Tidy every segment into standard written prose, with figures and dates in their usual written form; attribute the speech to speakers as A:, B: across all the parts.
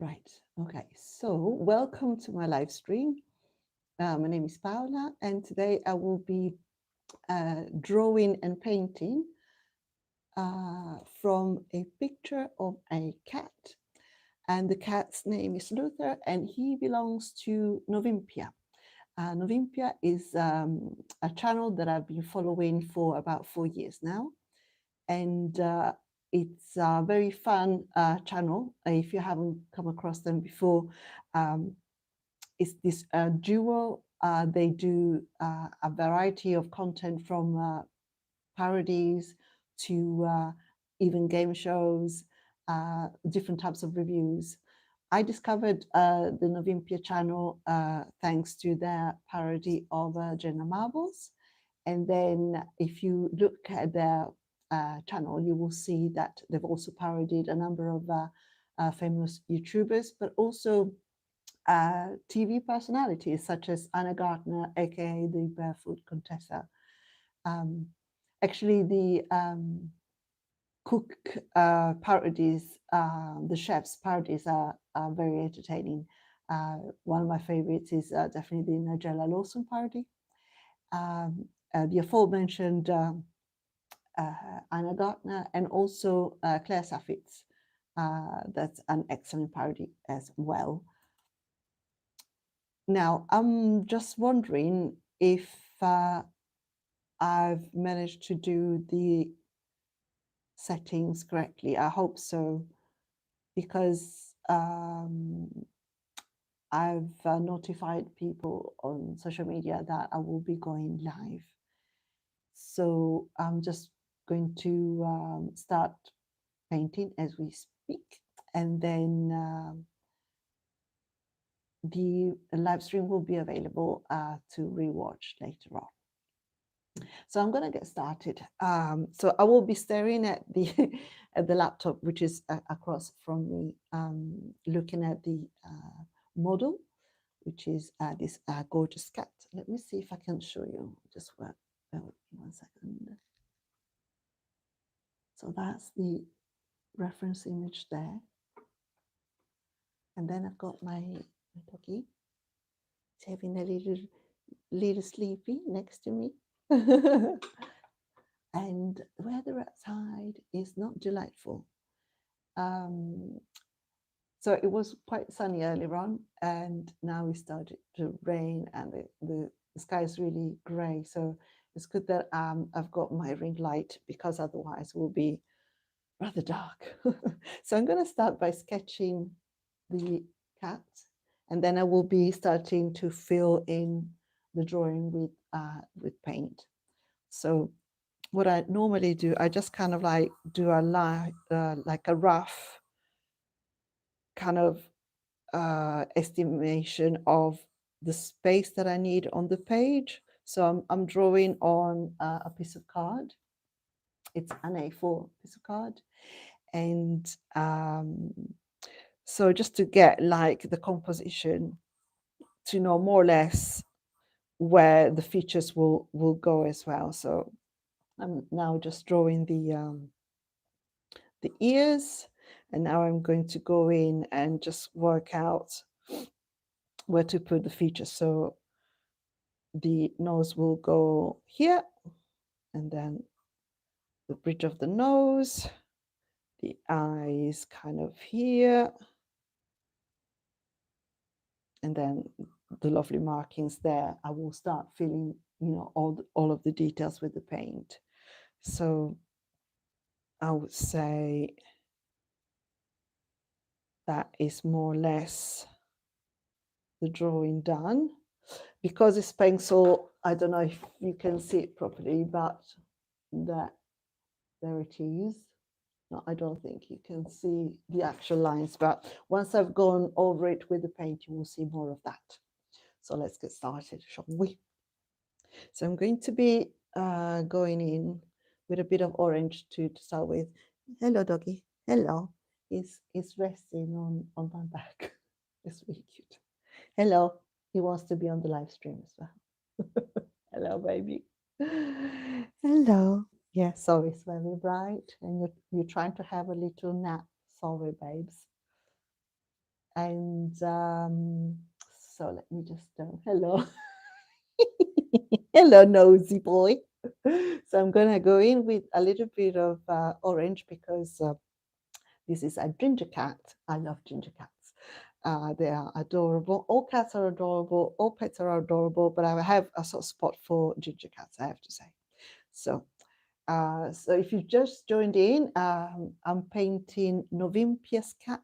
A: Right. Okay. So, welcome to my live stream. My name is Paola, and today I will be drawing and painting from a picture of a cat. And the cat's name is Luther, and he belongs to Novimpia. Novimpia is a channel that I've been following for about 4 years now. And it's a very fun channel. If you haven't come across them before, um, it's this duo. They do a variety of content from parodies to even game shows, different types of reviews. I discovered the Novimpia channel thanks to their parody of Jenna Marbles. And then if you look at their channel, you will see that they've also parodied a number of famous YouTubers, but also TV personalities such as Anna Gardner, aka the Barefoot Contessa. Um, Actually, the cook parodies, the chefs parodies are very entertaining. One of my favorites is definitely the Nigella Lawson parody. The aforementioned Anna Gardner, and also Claire Saffitz. That's an excellent parody as well. Now, I'm just wondering if I've managed to do the settings correctly. I hope so, because I've notified people on social media that I will be going live. So I'm just going to start painting as we speak, and then the live stream will be available to rewatch later on. So I'm going to get started. So I will be staring at the at the laptop, which is across from me, looking at the model, which is this gorgeous cat. Let me see if I can show you. Just bear with me 1 second. So that's the reference image there. And then I've got my doggy. He's having a little sleepy next to me. And the weather outside is not delightful. So it was quite sunny earlier on, and now it started to rain, and the sky is really grey. So it's good that I've got my ring light, because otherwise it will be rather dark. So I'm going to start by sketching the cat, and then I will be starting to fill in the drawing with paint. So what I normally do, I just kind of like do a like a rough kind of estimation of the space that I need on the page. So I'm drawing on a piece of card. It's an A4 piece of card. And so just to get like the composition, to know more or less where the features will go as well. So I'm now just drawing the ears, and now I'm going to go in and just work out where to put the features. So the nose will go here, and then the bridge of the nose, the eyes kind of here, and then the lovely markings there. I will start filling, all of the details with the paint. So I would say that is more or less the drawing done. Because it's pencil, I don't know if you can see it properly, but there it is. No, I don't think you can see the actual lines, but once I've gone over it with the paint, you will see more of that. So let's get started, shall we? So I'm going to be going in with a bit of orange to start with. Hello, doggy. Hello. He's resting on my back. It's really cute. Hello. He wants to be on the live stream as well. Hello, baby. Hello. Yeah, sorry, it's very bright, and you're trying to have a little nap. Sorry, babes. And so let me just, hello. Hello, nosy boy. So I'm going to go in with a little bit of orange because this is a ginger cat. I love ginger cats. They are adorable. All cats are adorable. All pets are adorable. But I have a soft spot for ginger cats, I have to say. So, so if you've just joined in, I'm painting Novimpia's cat,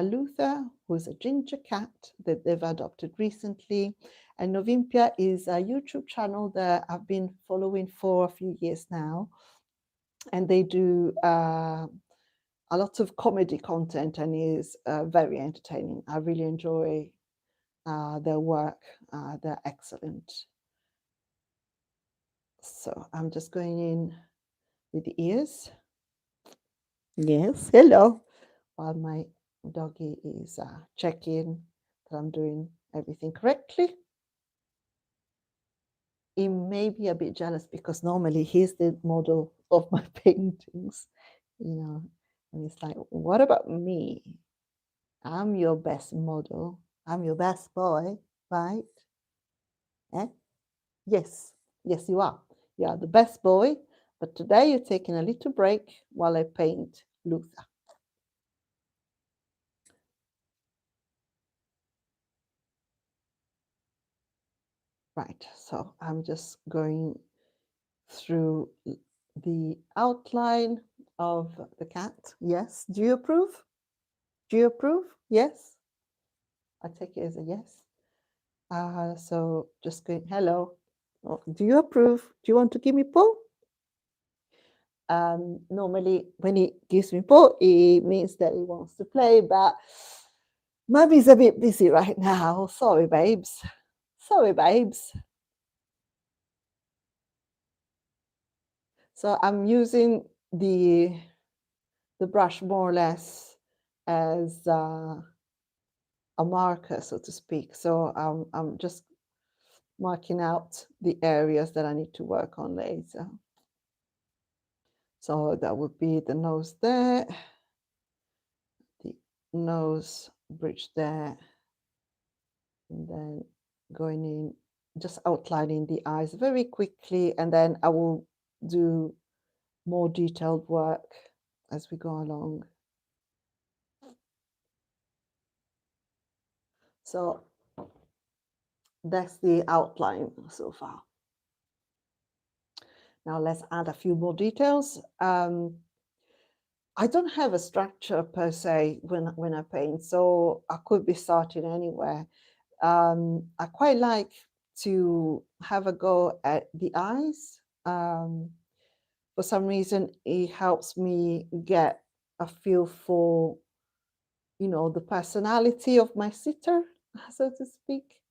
A: Luther, who's a ginger cat that they've adopted recently. And Novimpia is a YouTube channel that I've been following for a few years now. And they do a lot of comedy content and is very entertaining. I really enjoy their work. They're excellent. So I'm just going in with the ears. Yes, hello. While my doggy is checking that I'm doing everything correctly. He may be a bit jealous because normally he's the model of my paintings, you know, and he's like, what about me? I'm your best model. I'm your best boy, right? Eh? Yes, yes, you are. You are the best boy, but today you're taking a little break while I paint Luther. Right, so I'm just going through the outline of the cat. Yes, do you approve? Do you approve? Yes? I take it as a yes. So just going, hello. Oh, do you approve? Do you want to give me paw? Normally, when he gives me paw, it means that he wants to play, but Mummy's a bit busy right now. Sorry, babes. Sorry, babes. So I'm using the brush more or less as a marker, so to speak. So I'm just marking out the areas that I need to work on later. So that would be the nose there, the nose bridge there, and then going in, just outlining the eyes very quickly, and then I will do more detailed work as we go along. So that's the outline so far. Now let's add a few more details. I don't have a structure per se when I paint, so I could be starting anywhere. I quite like to have a go at the eyes. For some reason, it helps me get a feel for, you know, the personality of my sitter, so to speak.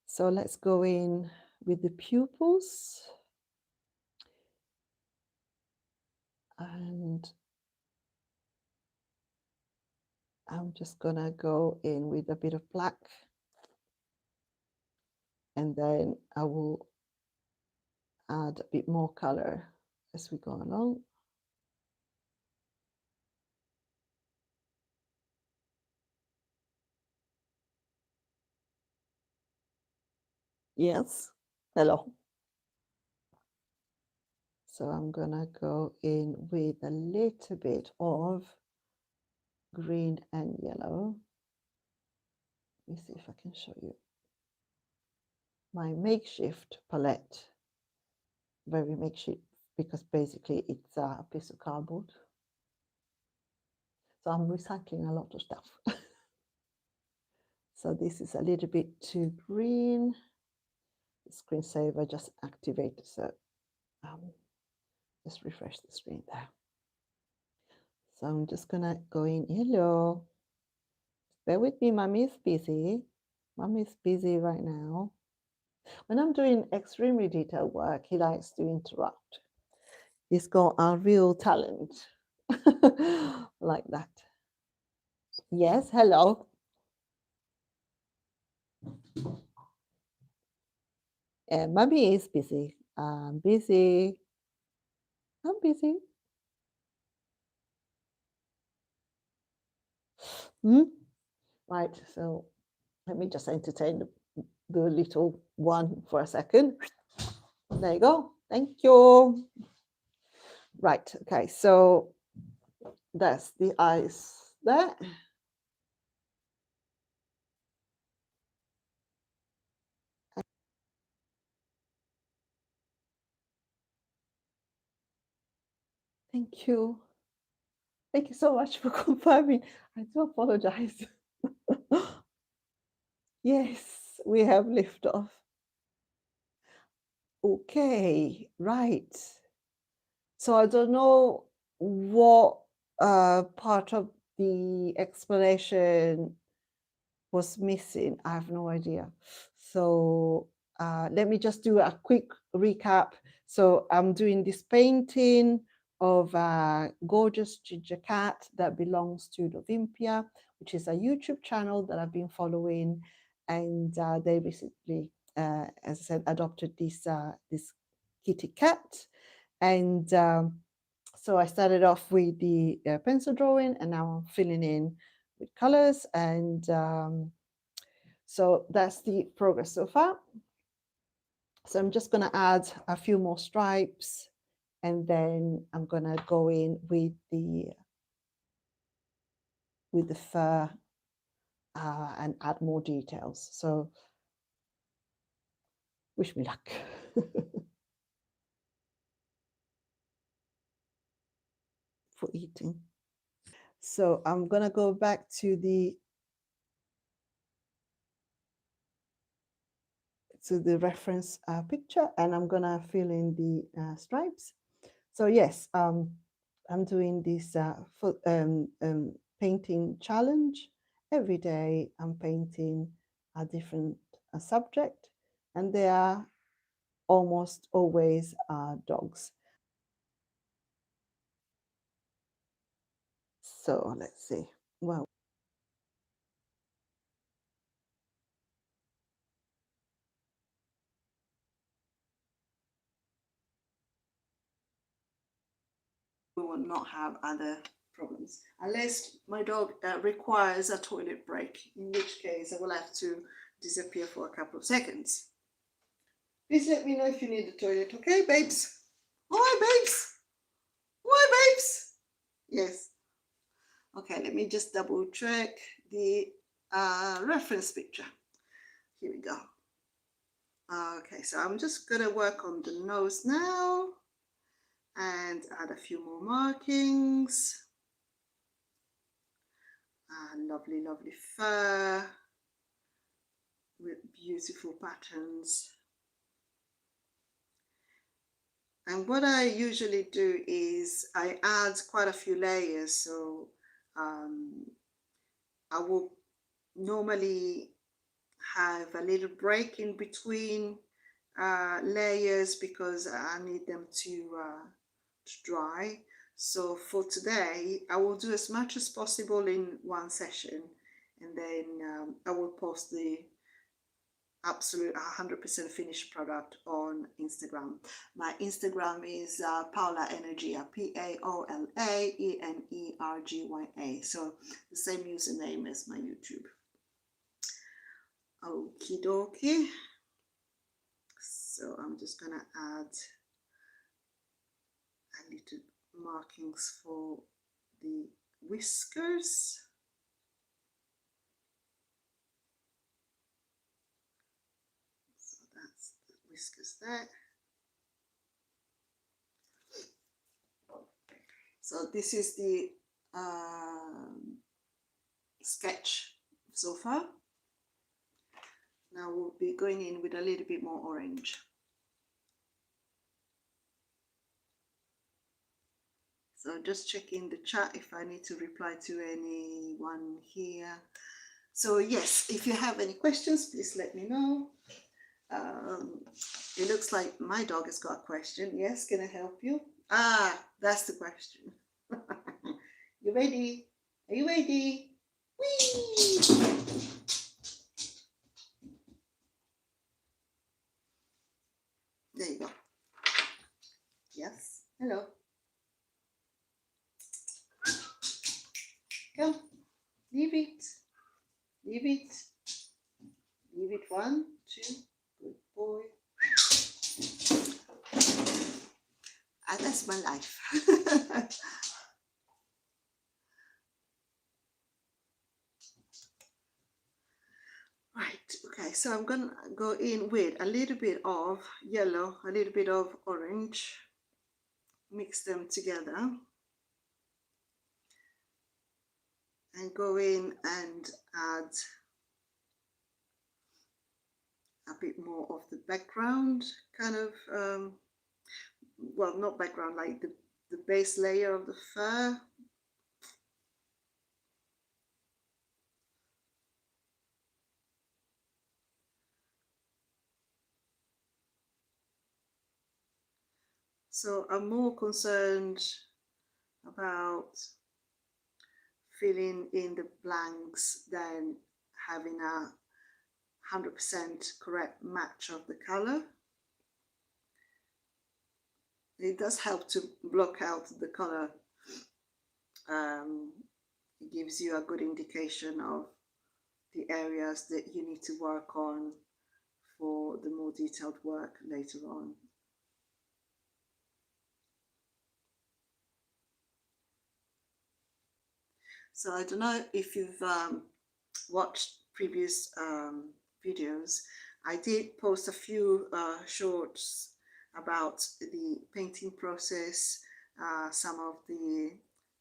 A: So let's go in with the pupils. And I'm just gonna go in with a bit of black. And then I will add a bit more color as we go along. Yes, hello. So I'm gonna go in with a little bit of green and yellow. Let me see if I can show you my makeshift palette. Very makeshift because basically it's a piece of cardboard. So I'm recycling a lot of stuff. So this is a little bit too green. The screensaver just activated, so just refresh the screen there. So I'm just gonna go in, hello. Bear with me, mommy's busy. Mommy's busy right now. When I'm doing extremely detailed work, he likes to interrupt. He's got a real talent like that. Yes, hello. Mommy is busy. I'm busy. I'm busy. Right, so let me just entertain the little one for a second. There you go. Thank you. Right, okay, so that's the eyes there. Thank you. Thank you so much for confirming. I do apologize. Yes, we have liftoff. Okay, right. So I don't know what part of the explanation was missing. I have no idea. So let me just do a quick recap. So I'm doing this painting of a gorgeous ginger cat that belongs to Novimpia, which is a YouTube channel that I've been following. And they recently, as I said, adopted this kitty cat. And so I started off with the pencil drawing, and now I'm filling in with colors. And so that's the progress so far. So I'm just going to add a few more stripes, and then I'm going to go in with the fur and add more details. So wish me luck. For eating. So I'm going to go back to the reference picture, and I'm going to fill in the stripes. So yes, I'm doing this painting challenge. Every day I'm painting a different subject, and they are almost always dogs. So let's see. Well, we will not have other problems unless my dog requires a toilet break, in which case I will have to disappear for a couple of seconds. Please let me know if you need the toilet, okay, babes? Hi, babes. Hi, babes. Yes. Okay, let me just double check the reference picture. Here we go. Okay, so I'm just gonna work on the nose now and add a few more markings. Lovely, lovely fur with beautiful patterns. And what I usually do is I add quite a few layers. So I will normally have a little break in between layers because I need them to dry. So for today, I will do as much as possible in one session, and then I will post the absolute 100% finished product on Instagram. My Instagram is Paola Energia, PaolaEnergia. So the same username as my YouTube. Okie dokie. So I'm just gonna add a little markings for the whiskers. So that's the whiskers there. So this is the sketch so far. Now we'll be going in with a little bit more orange. So just checking the chat if I need to reply to anyone here. So yes, if you have any questions, please let me know. It looks like my dog has got a question. Yes, can I help you? Ah, that's the question. You ready? Are you ready? Whee! There you go. Yes. Hello. Come. Leave it, leave it, leave it. 1, 2, good boy. And that's my life. Right, okay, so I'm gonna go in with a little bit of yellow, a little bit of orange, mix them together, and go in and add a bit more of the background, kind of, well, not background, like the base layer of the fur. So I'm more concerned about filling in the blanks than having a 100% correct match of the color. It does help to block out the color. It gives you a good indication of the areas that you need to work on for the more detailed work later on. So I don't know if you've watched previous videos. I did post a few shorts about the painting process, some of the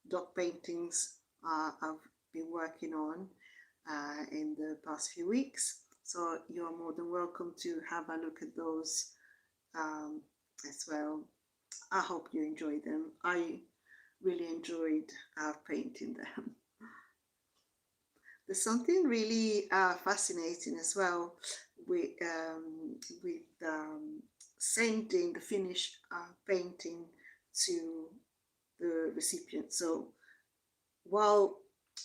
A: dog paintings I've been working on in the past few weeks. So you're more than welcome to have a look at those as well. I hope you enjoy them. I really enjoyed painting them. There's something really fascinating as well with sending the finished painting to the recipient. So while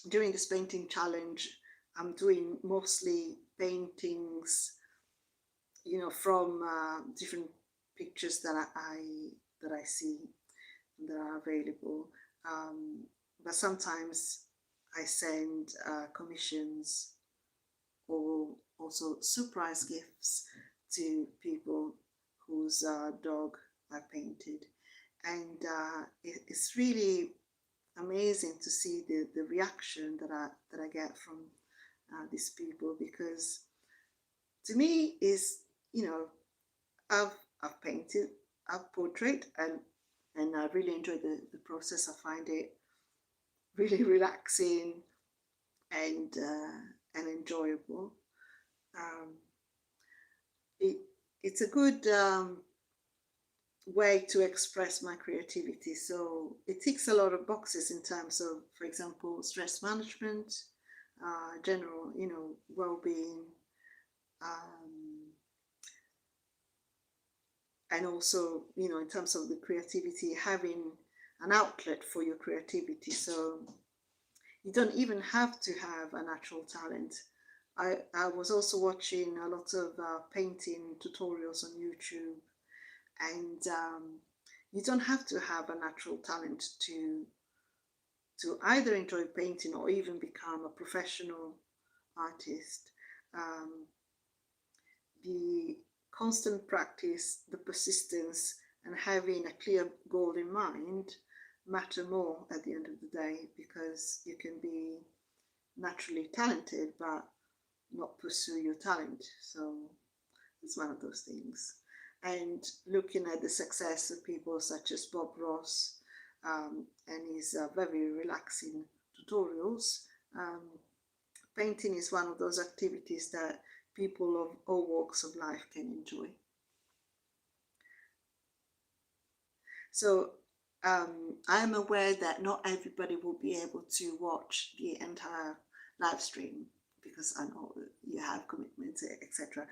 A: during this painting challenge, I'm doing mostly paintings, you know, from different pictures that I see that are available. But sometimes I send commissions or also surprise gifts to people whose dog I painted, and it's really amazing to see the reaction that I get from these people, because to me is, you know, I've painted a portrait and I really enjoy the process. I find it really relaxing and enjoyable. It's a good way to express my creativity. So it ticks a lot of boxes in terms of, for example, stress management, general, you know, well-being, and also, you know, in terms of the creativity, having an outlet for your creativity. So you don't even have to have a natural talent. I was also watching a lot of painting tutorials on YouTube, and you don't have to have a natural talent to either enjoy painting or even become a professional artist. The constant practice, the persistence, and having a clear goal in mind matter more at the end of the day, because you can be naturally talented but not pursue your talent. So it's one of those things. And looking at the success of people such as Bob Ross and his very relaxing tutorials, painting is one of those activities that people of all walks of life can enjoy. So I'm aware that not everybody will be able to watch the entire live stream, because I know you have commitments, etc.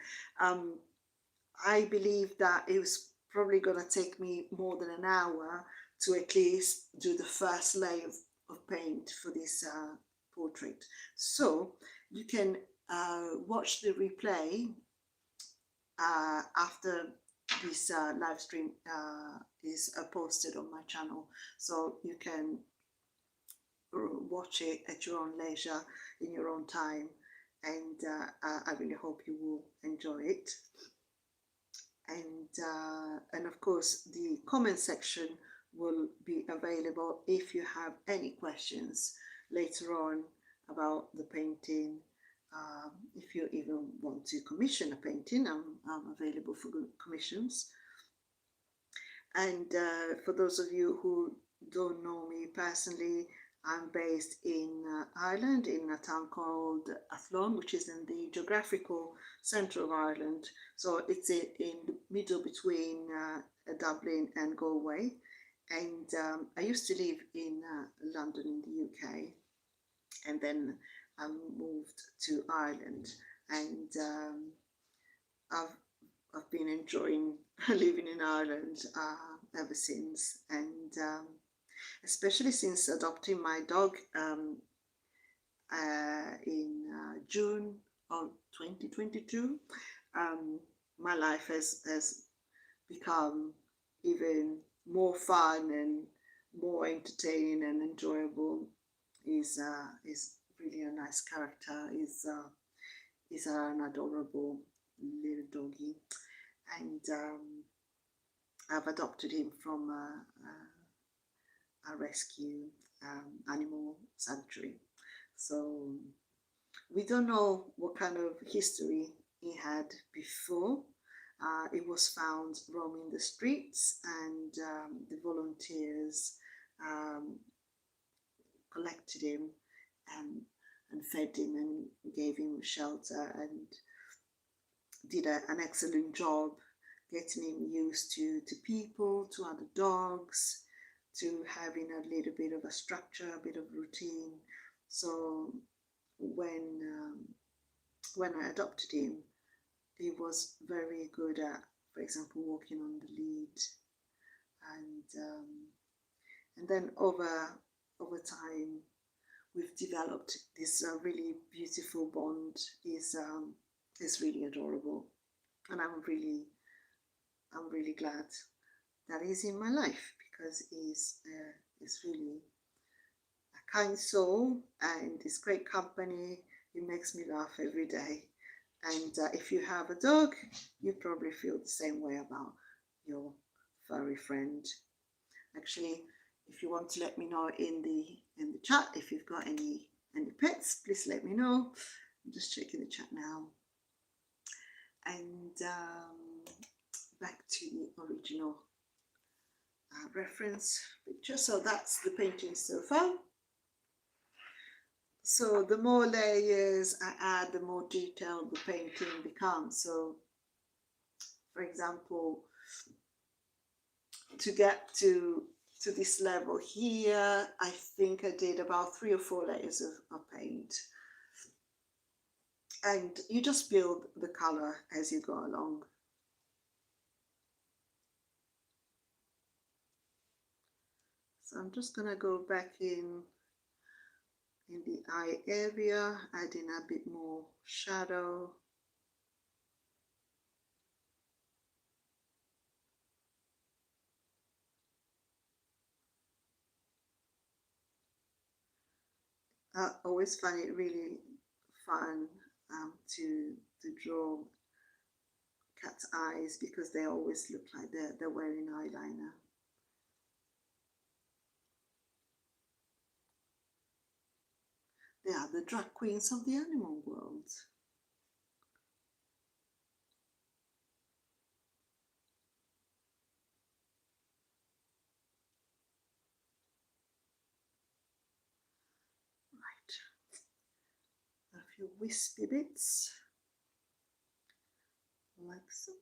A: I believe that it was probably going to take me more than an hour to at least do the first layer of paint for this portrait. So you can watch the replay after this live stream is posted on my channel, so you can watch it at your own leisure, in your own time, and I really hope you will enjoy it. And of course, the comment section will be available if you have any questions later on about the painting. If you even want to commission a painting, I'm available for commissions. And for those of you who don't know me personally, I'm based in Ireland, in a town called Athlone, which is in the geographical centre of Ireland. So it's in the middle between Dublin and Galway. And I used to live in London in the UK, and then I moved to Ireland. And I've been enjoying living in Ireland ever since, and especially since adopting my dog in June of 2022. My life has become even more fun and more entertaining and enjoyable. He's really a nice character. He's an adorable little doggy, and I've adopted him from a rescue animal sanctuary. So we don't know what kind of history he had before. It was found roaming the streets, and the volunteers collected him and fed him and gave him shelter, and did an excellent job getting him used to people, to other dogs, to having a little bit of a structure, a bit of routine. So when I adopted him, he was very good at, for example, walking on the lead, and then over time we've developed this really beautiful bond. Is really adorable, and I'm really glad that he's in my life, because he's really a kind soul and he's great company. He makes me laugh every day. And if you have a dog, you probably feel the same way about your furry friend. Actually, if you want to let me know in the chat if you've got any pets, please let me know. I'm just checking the chat now. And back to the original reference picture. So that's the painting so far. So the more layers I add, the more detailed the painting becomes. So for example, to get to this level here, I think I did about 3 or 4 layers of paint. And you just build the color as you go along. So I'm just gonna go back in the eye area, adding a bit more shadow. I always find it really fun to draw cat's eyes, because they always look like they're wearing eyeliner. They are the drag queens of the animal world. Right, a few wispy bits, like so.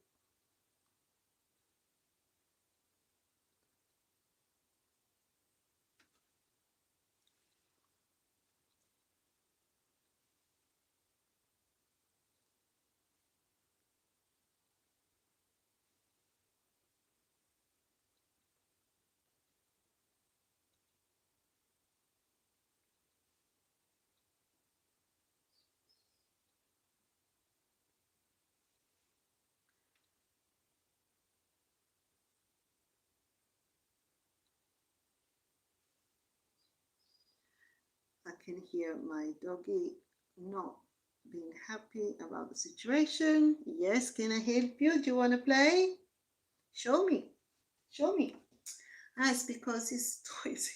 A: can hear my doggy not being happy about the situation. Yes, can I help you? Do you want to play? Show me. Show me. Ah, it's because his toys.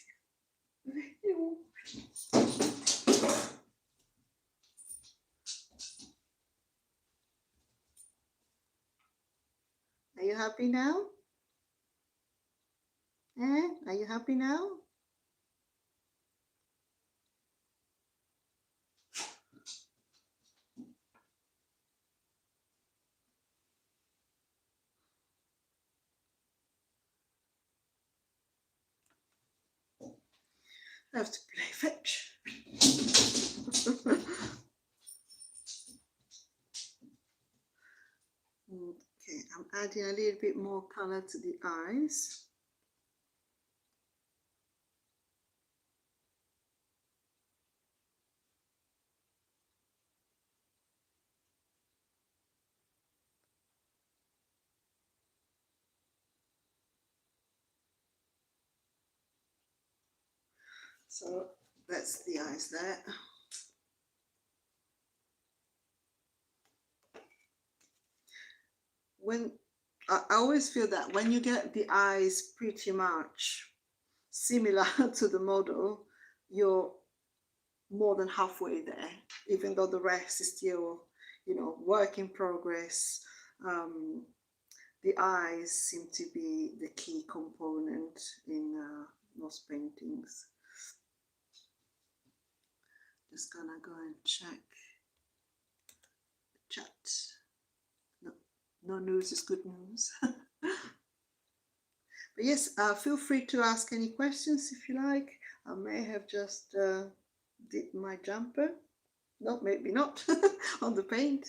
A: Are you happy now? Are you happy now? I have to play fetch. Okay, I'm adding a little bit more color to the eyes. So that's the eyes there. When I always feel that when you get the eyes pretty much similar to the model, you're more than halfway there, even though the rest is still, work in progress. The eyes seem to be the key component in most paintings. Just gonna go and check the chat. No news is good news. But yes, feel free to ask any questions if you like. I may have just did my jumper. No, maybe not on the paint.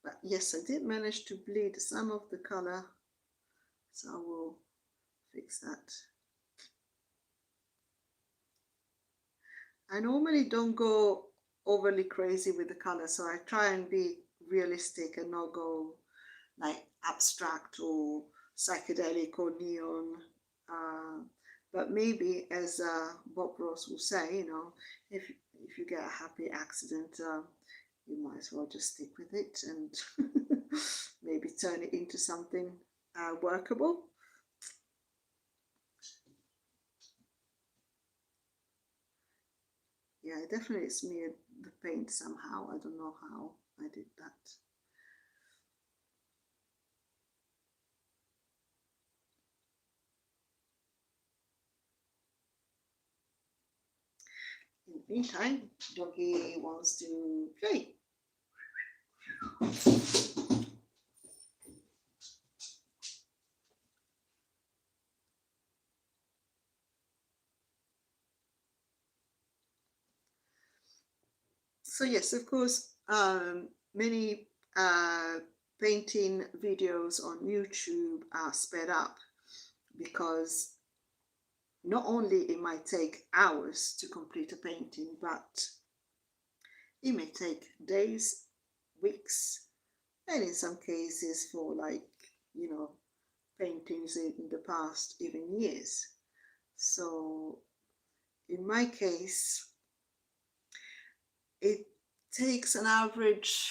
A: But yes, I did manage to bleed some of the color, so I will fix that. I normally don't go overly crazy with the color, so I try and be realistic and not go like abstract or psychedelic or neon. But maybe, as Bob Ross will say, if you get a happy accident, you might as well just stick with it and maybe turn it into something workable. Yeah, I definitely smeared the paint somehow. I don't know how I did that. In the meantime, Doggy wants to play. So yes, of course, many painting videos on YouTube are sped up because not only it might take hours to complete a painting, but it may take days, weeks, and in some cases for paintings in the past, even years. So in my case, it takes an average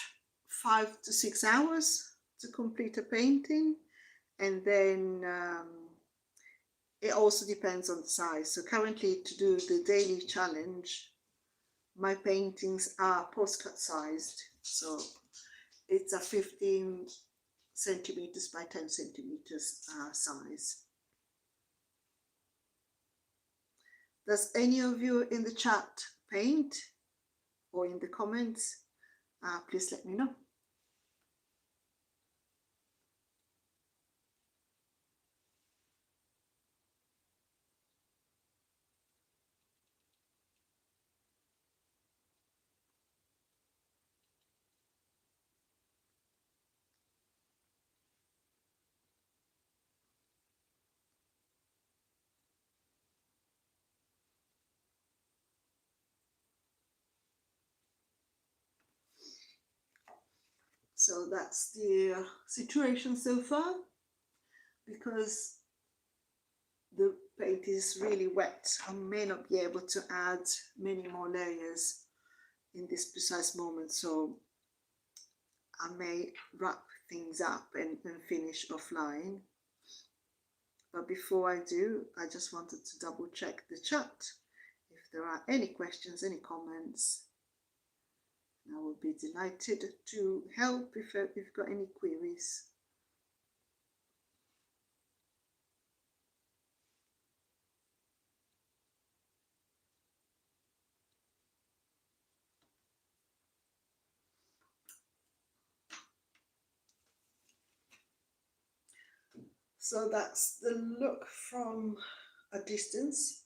A: 5 to 6 hours to complete a painting, and then it also depends on the size. So currently, to do the daily challenge, my paintings are postcard sized, so it's a 15 centimeters by 10 centimeters size. Does any of you in the chat paint, or in the comments? Please let me know. So that's the situation so far, because paint is really wet, I may not be able to add many more layers in this precise moment, so I may wrap things up and finish offline. But before I do, I just wanted to double check the chat. If there are any questions, any comments, I will be delighted to help if you've got any queries. So that's the look from a distance.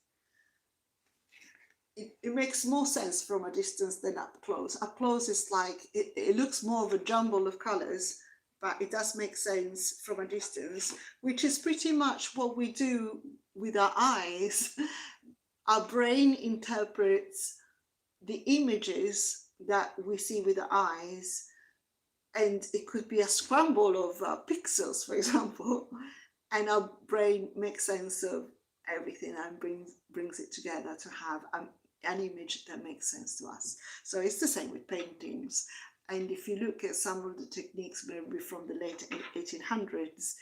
A: It makes more sense from a distance than up close. Up close is like, it looks more of a jumble of colors, but it does make sense from a distance, which is pretty much what we do with our eyes. Our brain interprets the images that we see with the eyes, and it could be a scramble of pixels, for example, and our brain makes sense of everything and brings it together to have an image that makes sense to us. So it's the same with paintings. And if you look at some of the techniques maybe from the late 1800s,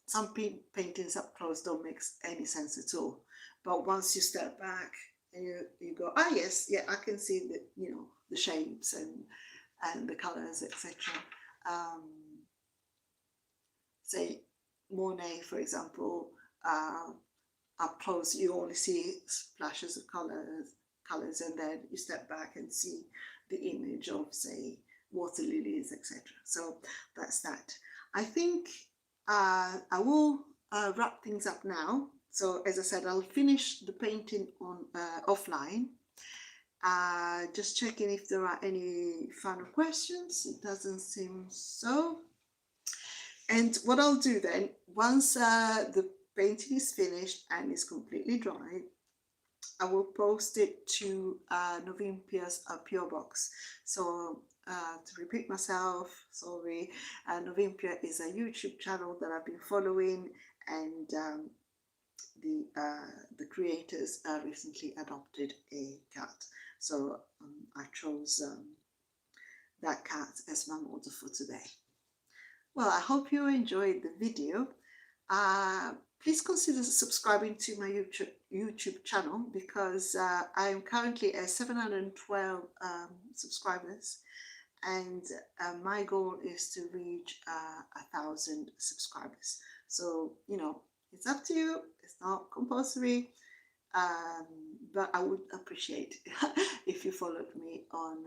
A: some paintings up close don't make any sense at all. But once you step back and you go, ah, yes, yeah, I can see the, you know, the shapes and the colors, etc. Say Monet, for example, up close you only see splashes of colors, and then you step back and see the image of, say, water lilies, etc. So that's that. I think I will wrap things up now. So as I said, I'll finish the painting on offline. Just checking if there are any final questions. It doesn't seem so. And what I'll do then, once the painting is finished and is completely dry, I will post it to Novimpia's PO box. So to repeat myself, sorry, Novimpia is a YouTube channel that I've been following, and the creators recently adopted a cat. So I chose that cat as my model for today. Well, I hope you enjoyed the video. Please consider subscribing to my YouTube channel, because I am currently at 712 subscribers, and my goal is to reach 1,000 subscribers. So, you know, it's up to you. It's not compulsory, but I would appreciate if you followed me on